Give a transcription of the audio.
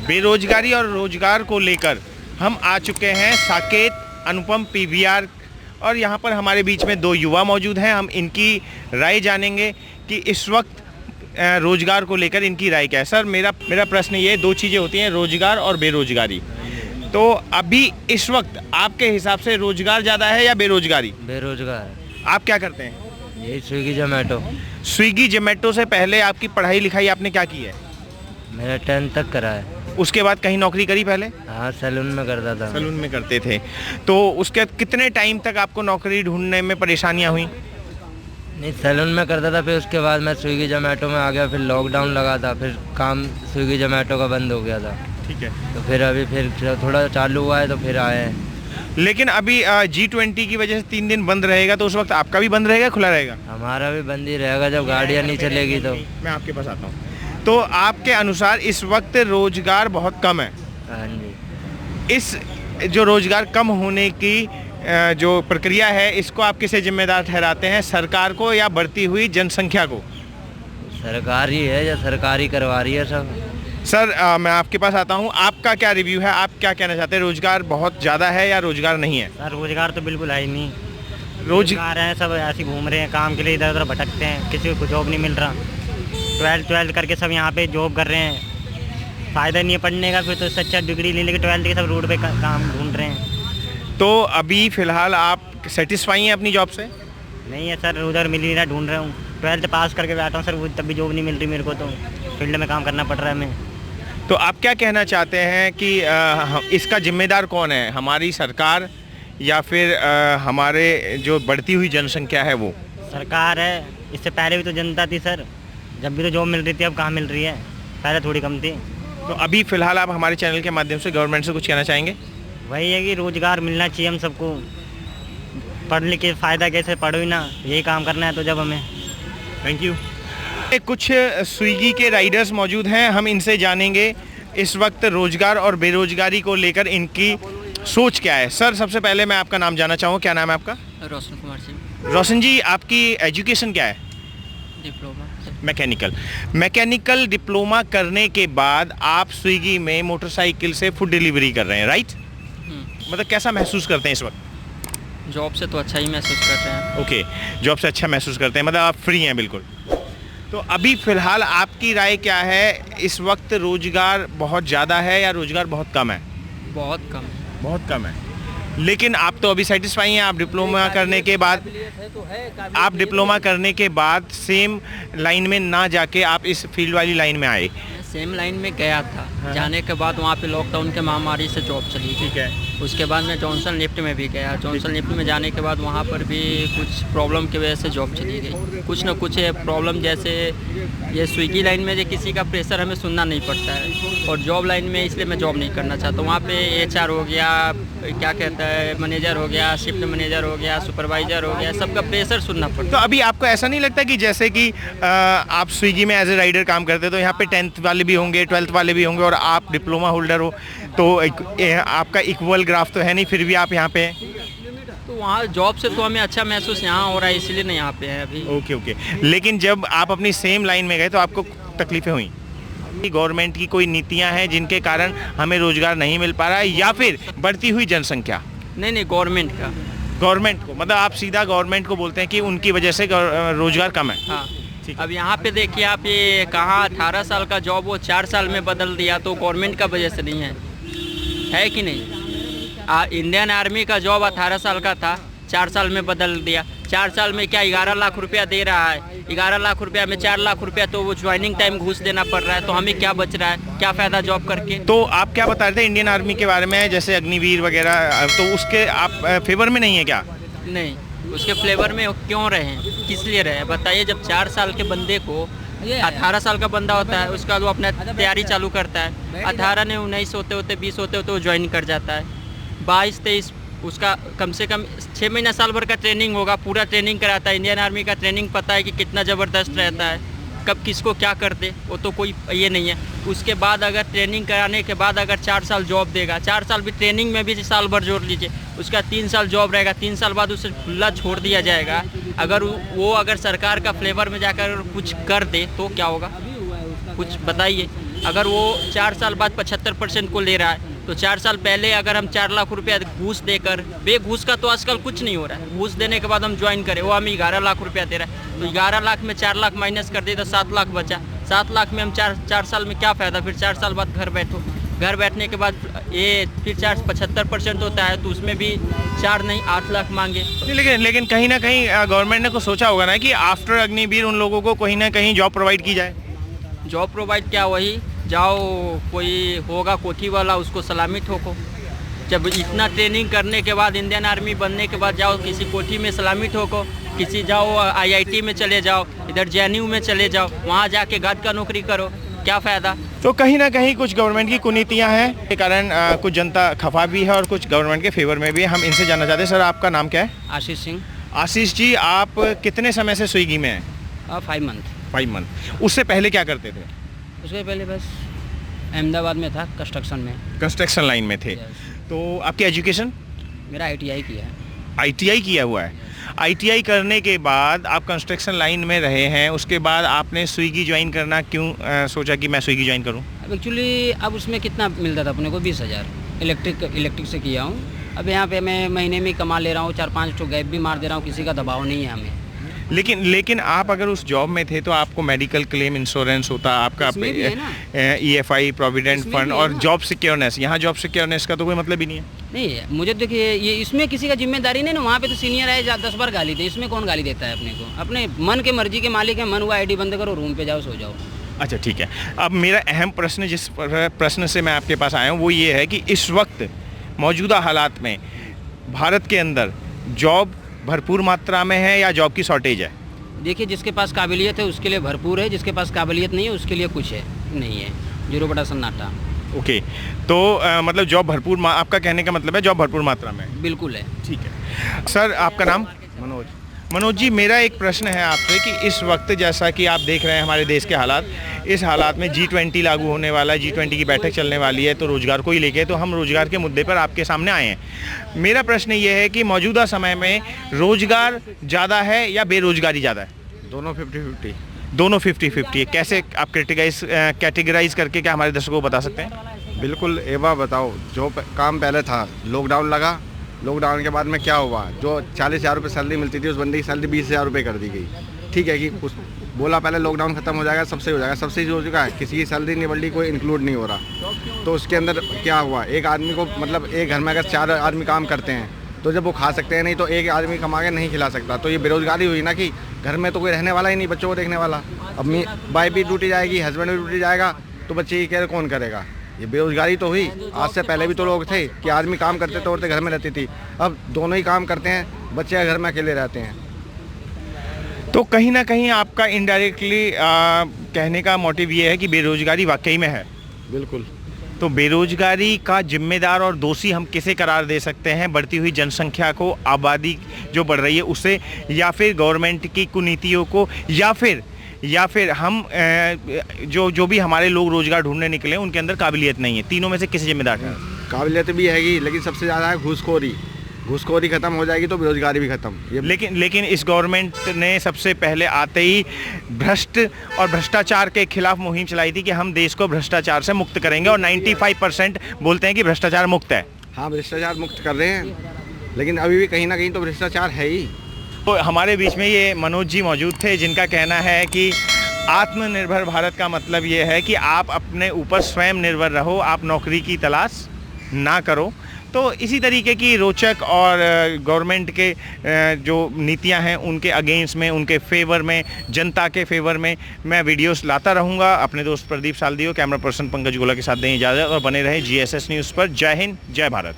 बेरोजगारी और रोजगार को लेकर हम आ चुके हैं साकेत अनुपम पीवीआर और यहाँ पर हमारे बीच में दो युवा मौजूद हैं। हम इनकी राय जानेंगे कि इस वक्त रोजगार को लेकर इनकी राय क्या है। सर, मेरा प्रश्न ये, दो चीज़ें होती हैं, रोजगार और बेरोजगारी। तो अभी इस वक्त आपके हिसाब से रोजगार ज़्यादा है या बेरोजगारी? बेरोजगार। आप क्या करते हैं? यही स्विगी जोमेटो। स्विगी जोमेटो से पहले आपकी पढ़ाई लिखाई आपने क्या की है? मेरा 10th तक करा है। उसके बाद कहीं नौकरी करी पहले? हाँ, सैलून में करता था। सैलून में करते थे। तो उसके कितने टाइम तक आपको नौकरी ढूंढने में परेशानियां हुई? नहीं, सैलून में करता था, फिर उसके बाद मैं स्विगी जोमेटो में आ गया, फिर लॉकडाउन लगा था, फिर काम स्विगी जोमेटो का बंद हो गया था। ठीक है। तो फिर अभी फिर थोड़ा चालू हुआ है तो फिर आए हैं। लेकिन अभी G20 की वजह से 3 दिन बंद रहेगा, तो उस वक्त आपका भी बंद रहेगा, खुला रहेगा? हमारा भी बंद ही रहेगा जब गाड़ियाँ नहीं चलेगी तो। मैं आपके पास आता हूँ। तो आपके अनुसार इस वक्त रोजगार बहुत कम है। हाँ जी। इस जो रोजगार कम होने की जो प्रक्रिया है, इसको आप किसे जिम्मेदार ठहराते हैं, सरकार को या बढ़ती हुई जनसंख्या को? सरकार ही है, या सरकारी करवा रही है सब। सर, मैं आपके पास आता हूँ। आपका क्या रिव्यू है, आप क्या कहना चाहते हैं? रोजगार बहुत ज़्यादा है या रोजगार नहीं है? सर, रोजगार तो बिल्कुल है ही नहीं। रोजगार है, सब ऐसे घूम रहे हैं काम के लिए, इधर उधर भटकते हैं, किसी को जॉब नहीं मिल रहा। 12th करके सब यहाँ पे जॉब कर रहे हैं, फ़ायदा नहीं है पढ़ने का, फिर तो इससे अच्छा डिग्री ले लेके 12th के सब रोड पे काम ढूंढ रहे हैं। तो अभी फ़िलहाल आप सेटिस्फाई हैं अपनी जॉब से? नहीं है सर, उधर मिल ही रहा, ढूंढ रहा हूँ। 12th पास करके बैठा हूँ सर, वो तब भी जॉब नहीं मिल रही मेरे को, तो फील्ड में काम करना पड़ रहा है हमें। तो आप क्या कहना चाहते हैं कि इसका जिम्मेदार कौन है, हमारी सरकार या फिर हमारे जो बढ़ती हुई जनसंख्या है वो? सरकार है। इससे पहले भी तो जनता थी सर, जब भी तो जॉब मिल रही थी, अब कहाँ मिल रही है, पहले थोड़ी कम थी। तो अभी फ़िलहाल आप हमारे चैनल के माध्यम से गवर्नमेंट से कुछ कहना चाहेंगे? वही है कि रोज़गार मिलना चाहिए हम सबको, पढ़ लिख के फ़ायदा कैसे, पढ़ो ही ना, यही काम करना है तो जब हमें। Thank you. कुछ स्विगी के राइडर्स मौजूद हैं, हम इनसे जानेंगे इस वक्त रोजगार और बेरोजगारी को लेकर इनकी सोच क्या है। सर, सबसे पहले मैं आपका नाम जानना चाहूँ, क्या नाम है आपका? रोशन कुमार सिंह। रोशन जी, आपकी एजुकेशन क्या है? डिप्लोमा। मैकेनिकल डिप्लोमा करने के बाद आप स्विगी में मोटरसाइकिल से फूड डिलीवरी कर रहे हैं, राइट? मतलब कैसा महसूस करते हैं इस वक्त? जॉब से तो अच्छा ही महसूस कर रहे हैं। ओके, जॉब से अच्छा महसूस करते हैं, मतलब आप फ्री हैं बिल्कुल। तो अभी फ़िलहाल आपकी राय क्या है, इस वक्त रोजगार बहुत ज़्यादा है या रोजगार बहुत कम है? बहुत कम है। बहुत कम है। लेकिन आप तो अभी सेटिस्फाई हैं, आप डिप्लोमा करने के बाद सेम लाइन में ना जाके आप इस फील्ड वाली लाइन में आए। सेम लाइन में गया था। हाँ। जाने के बाद वहाँ पे लॉकडाउन के महामारी से जॉब चली। ठीक है। उसके बाद मैं जॉनसन लिफ्ट में भी गया। जॉनसन लिफ्ट में जाने के बाद वहाँ पर भी कुछ प्रॉब्लम की वजह से जॉब चली गई। कुछ ना कुछ प्रॉब्लम, जैसे ये स्विगी लाइन में जो किसी का प्रेशर हमें सुनना नहीं पड़ता है, और जॉब लाइन में इसलिए मैं जॉब नहीं करना चाहता। वहाँ पे HR हो गया, क्या कहता है, मैनेजर हो गया, शिफ्ट मैनेजर हो गया, सुपरवाइजर हो गया, सबका प्रेशर सुनना पड़ता है। तो अभी आपको ऐसा नहीं लगता कि जैसे कि आप स्विगी में एज ए राइडर काम करते, तो यहाँ पे 10th वाले भी होंगे, 12th वाले भी होंगे, और आप डिप्लोमा होल्डर हो, तो आपका इक्वल ग्राफ तो है नहीं, फिर भी आप यहाँ पे हैं? तो वहाँ जॉब से तो हमें अच्छा महसूस यहाँ हो रहा है, इसलिए नहीं यहाँ पे है अभी। ओके। लेकिन जब आप अपनी सेम लाइन में गए तो आपको तकलीफें हुई? गवर्नमेंट की कोई नीतियाँ हैं जिनके कारण हमें रोजगार नहीं मिल पा रहा है, या फिर बढ़ती हुई जनसंख्या? नहीं, गवर्नमेंट को, मतलब आप सीधा गवर्नमेंट को बोलते हैं कि उनकी वजह से रोजगार कम है? हाँ। अब यहाँ पे देखिए आप, ये कहाँ 18 साल का जॉब वो 4 साल में बदल दिया, तो गवर्नमेंट का वजह से नहीं है कि नहीं? इंडियन आर्मी का जॉब 18 साल का था, 4 साल में बदल दिया। 4 साल में क्या 11 लाख रुपया दे रहा है? 11 लाख रुपया में 4 लाख रुपया तो वो ज्वाइनिंग टाइम घूस देना पड़ रहा है, तो हमें क्या बच रहा है, क्या फ़ायदा जॉब करके? तो आप क्या बता रहे थे इंडियन आर्मी के बारे में, जैसे अग्निवीर वगैरह, तो उसके आप फेवर में नहीं है क्या? नहीं, उसके फ्लेवर में क्यों रहे, किस लिए रहे बताइए? जब 4 साल के बंदे को, 18 साल का बंदा होता है, उसका वो अपना तैयारी चालू करता है, 18 ने 19 होते 20 होते वो ज्वाइन कर जाता है, 22-23 उसका कम से कम 6 महीना साल भर का ट्रेनिंग होगा, पूरा ट्रेनिंग कराता है। इंडियन आर्मी का ट्रेनिंग पता है कि कितना ज़बरदस्त रहता है, कब किसको क्या कर दे वो तो कोई ये नहीं है। उसके बाद अगर ट्रेनिंग कराने के बाद अगर 4 साल जॉब देगा, 4 साल भी ट्रेनिंग में भी साल भर जोड़ लीजिए, उसका 3 साल जॉब रहेगा, 3 साल बाद उसे खुला छोड़ दिया जाएगा। अगर वो अगर सरकार का फ्लेवर में जाकर कुछ कर दे तो क्या होगा, कुछ बताइए। अगर वो 4 साल बाद 75% को ले रहा है तो 4 साल पहले अगर हम 4 लाख रुपया घूस देकर, बेघूस का तो आजकल कुछ नहीं हो रहा है, घूस देने के बाद हम ज्वाइन करें, वो हमें 11 लाख रुपया दे रहा है, तो 11 लाख में 4 लाख माइनस कर दे तो 7 लाख बचा। 7 लाख में हम 4 साल में क्या फ़ायदा, फिर 4 साल बाद घर बैठो, घर बैठने के बाद ये फिर 75% होता है तो उसमें भी 4 नहीं 8 लाख मांगे। लेकिन कहीं ना कहीं गवर्नमेंट ने को सोचा होगा ना कि आफ्टर अग्निवीर उन लोगों को कहीं ना कहीं जॉब प्रोवाइड की जाए। जॉब प्रोवाइड क्या, वही जाओ कोई होगा कोठी वाला उसको सलामी ठोको। जब इतना ट्रेनिंग करने के बाद इंडियन आर्मी बनने के बाद जाओ किसी कोठी में सलामी ठोको, किसी जाओ IIT में चले जाओ, इधर JNU में चले जाओ, वहाँ जाके गार्ड का नौकरी करो, क्या फ़ायदा। तो कहीं ना कहीं कुछ गवर्नमेंट की कुनीतियाँ हैं, के कारण कुछ जनता खफा भी है और कुछ गवर्नमेंट के फेवर में भी है। हम इनसे जानना चाहते हैं। सर आपका नाम क्या है? आशीष सिंह। आशीष जी, आप कितने समय से स्विगी में हैं? 5 मंथ। 5 मंथ। उससे पहले क्या करते थे? उसके पहले बस अहमदाबाद में था, कंस्ट्रक्शन में। कंस्ट्रक्शन लाइन में थे। तो आपकी एजुकेशन? मेरा ITI किया है। ITI किया हुआ है। ITI करने के बाद आप कंस्ट्रक्शन लाइन में रहे हैं, उसके बाद आपने स्विगी ज्वाइन करना क्यों सोचा कि मैं स्विगी ज्वाइन करूं? अब एक्चुअली अब उसमें कितना मिलता था अपने को? 20,000 इलेक्ट्रिक से किया हूँ। अब यहाँ पे मैं महीने में कमा ले रहा हूँ, 4-5 तो गैप भी मार दे रहा हूँ, किसी का दबाव नहीं है हमें। लेकिन आप अगर उस जॉब में थे तो आपको मेडिकल क्लेम इंश्योरेंस होता, आपका इसमें भी है ना। EFI प्रोविडेंट इसमें फंड भी है और ना। जॉब सिक्योरनेस। यहाँ जॉब सिक्योरनेस का तो कोई मतलब ही नहीं है। नहीं है, मुझे देखिए ये इसमें किसी का जिम्मेदारी नहीं ना। वहाँ पे तो सीनियर आए 10 बार गाली दे, इसमें कौन गाली देता है अपने को? अपने मन के मर्जी के मालिक है, मन हुआ ID बंद करो, रूम पे जाओ, सो जाओ। अच्छा ठीक है। अब मेरा अहम प्रश्न, जिस प्रश्न से मैं आपके पास आया हूँ, वो ये है कि इस वक्त मौजूदा हालात में भारत के अंदर जॉब भरपूर मात्रा में है या जॉब की शॉर्टेज है? देखिए, जिसके पास काबिलियत है उसके लिए भरपूर है, जिसके पास काबिलियत नहीं है उसके लिए कुछ है नहीं है, 0 सन्नाटा। ओके, तो मतलब जॉब भरपूर, आपका कहने का मतलब है जॉब भरपूर मात्रा में? बिल्कुल है। ठीक है। सर आपका नाम? मनोज। मनोज जी, मेरा एक प्रश्न है आपसे कि इस वक्त जैसा कि आप देख रहे हैं हमारे देश के हालात, इस हालात में G20 लागू होने वाला है, G20 की बैठक चलने वाली है, तो रोज़गार को ही लेके तो हम रोज़गार के मुद्दे पर आपके सामने आए हैं। मेरा प्रश्न ये है कि मौजूदा समय में रोज़गार ज़्यादा है या बेरोज़गारी ज़्यादा है? दोनों 50-50। दोनों 50-50 है। कैसे आप कैटेगराइज करके क्या हमारे दर्शकों को बता सकते हैं? बिल्कुल। एवा बताओ, जो काम पहले था, लॉकडाउन लगा, लॉकडाउन के बाद में क्या हुआ, जो 40,000 रुपये सैलरी मिलती थी उस बंदे की सैलरी 20,000 रुपये कर दी गई। ठीक है कि उस बोला पहले लॉकडाउन खत्म हो जाएगा, सबसे हो जाएगा, सबसे हो चुका है, किसी की सैलरी नहीं बढ़ रही, कोई इंक्लूड नहीं हो रहा। तो उसके अंदर क्या हुआ, एक आदमी को मतलब एक घर में अगर 4 आदमी काम करते हैं तो जब वो खा सकते हैं नहीं, तो एक आदमी कमा के नहीं खिला सकता, तो ये बेरोजगारी हुई ना कि घर में तो कोई रहने वाला ही नहीं, बच्चों को देखने वाला। अब वाइफ भी ड्यूटी जाएगी, हस्बैंड भी ड्यूटी जाएगा, तो बच्चे की केयर कौन करेगा? ये बेरोजगारी तो हुई। आज से पहले भी तो लोग थे कि आदमी काम करते थे, औरतें घर में रहती थी। अब दोनों ही काम करते हैं, बच्चे घर में अकेले रहते हैं। तो कहीं ना कहीं आपका इनडायरेक्टली कहने का मोटिव ये है कि बेरोजगारी वाकई में है। बिल्कुल। तो बेरोजगारी का जिम्मेदार और दोषी हम किसे करार दे सकते हैं? बढ़ती हुई जनसंख्या को, आबादी जो बढ़ रही है उसे, या फिर गवर्नमेंट की कुनीतियों को, या फिर हम जो भी हमारे लोग रोजगार ढूंढने निकले उनके अंदर काबिलियत नहीं है? तीनों में से किसे जिम्मेदार है? काबिलियत भी हैगी, लेकिन सबसे ज़्यादा है घूसखोरी। घूसखोरी खत्म हो जाएगी तो बेरोजगारी भी खत्म। लेकिन इस गवर्नमेंट ने सबसे पहले आते ही भ्रष्ट और भ्रष्टाचार के खिलाफ मुहिम चलाई थी कि हम देश को भ्रष्टाचार से मुक्त करेंगे, और 95% बोलते हैं कि भ्रष्टाचार मुक्त है। हाँ, भ्रष्टाचार मुक्त कर रहे हैं, लेकिन अभी भी कहीं ना कहीं तो भ्रष्टाचार है ही। तो हमारे बीच में ये मनोज जी मौजूद थे, जिनका कहना है कि आत्मनिर्भर भारत का मतलब ये है कि आप अपने ऊपर स्वयं निर्भर रहो, आप नौकरी की तलाश ना करो। तो इसी तरीके की रोचक और गवर्नमेंट के जो नीतियां हैं उनके अगेंस्ट में, उनके फेवर में, जनता के फेवर में मैं वीडियोस लाता रहूँगा। अपने दोस्त प्रदीप सालदियो, कैमरा पर्सन पंकज गोला के साथ दें इजाज़त और बने रहे GSS न्यूज़ पर। जय हिंद, जय भारत।